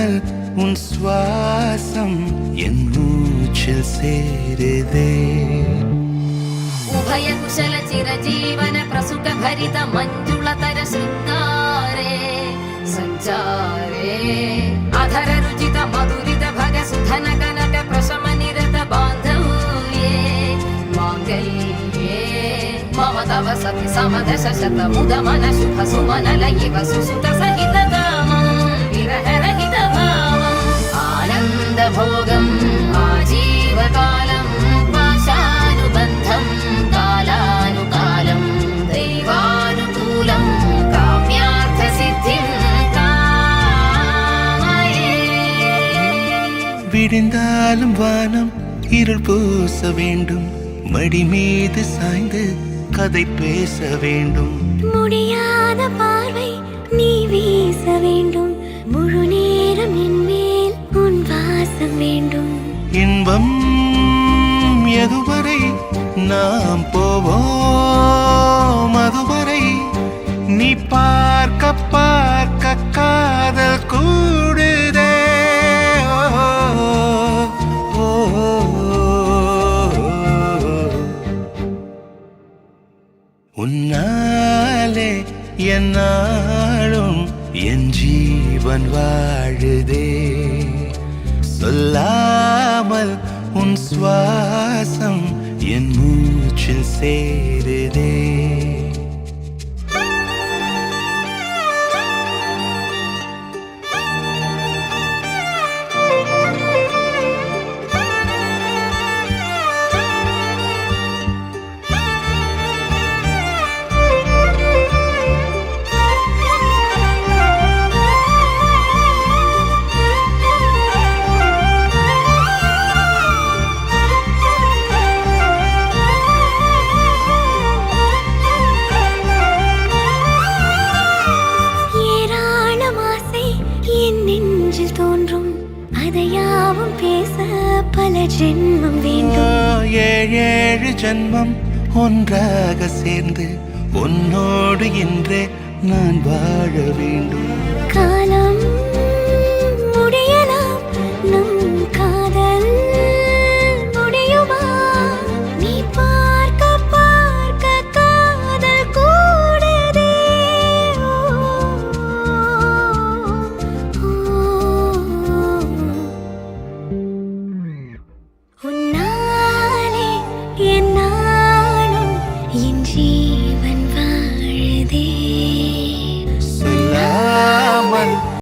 சொல்லாமல் உன் சுவாசம் என் மூச்சில் சேருதே. उभय कुशल चिरजीवन प्रसुख भरित मंजुलतर शृंगारे संचारे अधर रुचित मधुरित भग सुधन कनक प्रशम निरत बांधव्ये मांगल्ये मम तव सति समदश शत मुद मन शुभ सुमन लयिव सुसुत सहित कामं विरह रहित भावम् आनंद भोगम् आजीवकालम् पाशानुबन्धम् कालानुकालम् दैवानुकूलम् काम्यार्थसिद्धिम् कामये. விடிந்தாலும் வானம் இருள் பூச வேண்டும், மடி மீது சாய்ந்து கதை பேச வேண்டும். முடியாத பார்வை நீ வீச வேண்டும், முழு நேரம் என் மேல் உன் வாசம் வேண்டும். இன்பம் எதுவரை நாம் போவோம், அதுவரை நீ பார்க்க பார்க்க காதல் கூடுதே. ஓ, உன்னாலே என்னாலும் என் ஜீவன் வாழுதே. சொல்லாமல் உன் சுவாசம் என் மூச்சில் சேருதே. தோன்றும் அதையாவும் பேச பல ஜென்மம் வேண்டும். ஏழு ஜென்மம் ஒன்றாக சேர்ந்து உன்னோடு இன்றே நான் வாழ வேண்டும்.